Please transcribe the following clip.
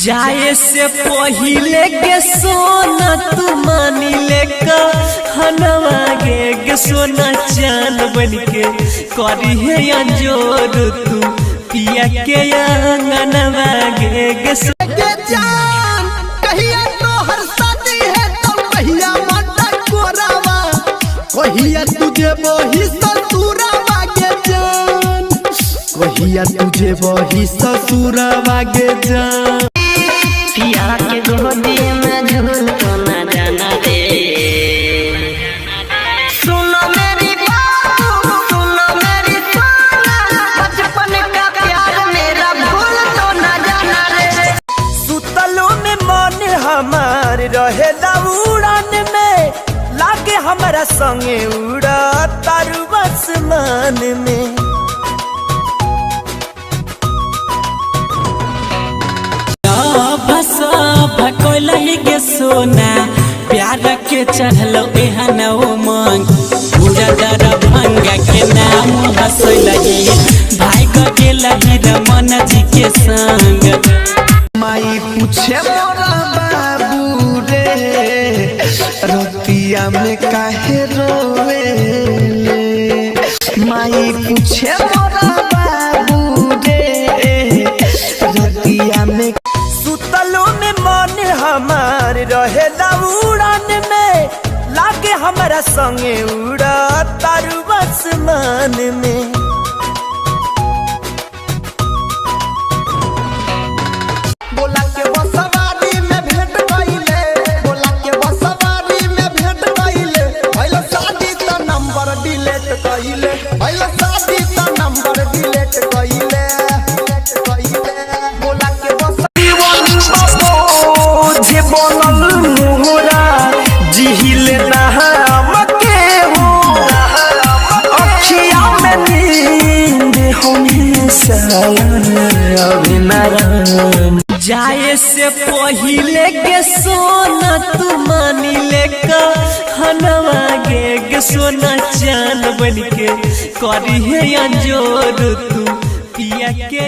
जाए से पहिले के सोना तू मानी ले हनवा गे सोना चान बन के करी है अंजोर तू पिया के अंगनवा गे जान कहिया तो हर शादी है तो कहिया मटा कोरावा कहिया तुझे वही ससुरावा गे जान कहिया तुझे वही ससुरावा गे जान पिया के गोदी में झूल तो ना जाना रे सुनो मेरी बात सुनो मेरी सोना बचपन का प्यार मेरा भूल तो ना जाना रे सुतलो में मन हमार रहे उड़ान में लागे हमारा संगे उड़ा तारू आसमान में के सोना प्यार के चढ़लो एहन उमंग पूरा दरा भंगा के नाम हंसै लगी भाई के लगी रमन जी के संग माई पूछे मोरा बाबू रे रोतिया में काहे रोवे माई पूछे मोरा बाबू रे रोतिया में सुतलो में मन हमार रहे उड़ान में लागे हमारा संगे उड़ा तारू आसमान में बोला के बसवारी में भेंट कइले बोला के बसवारी में भेंट कइले भइल शादी त नंबर डिलीट कइले भइल शादी त नंबर डिलीट कइले बोला के जे बनल मोहरा जिहिले नाम के हो अखिया में नींद हमेशा अभिनराम जाए से पहिले के सोना तू मानी ले हनवा गे सोना चान बन के करी है अंजोर तू पिया के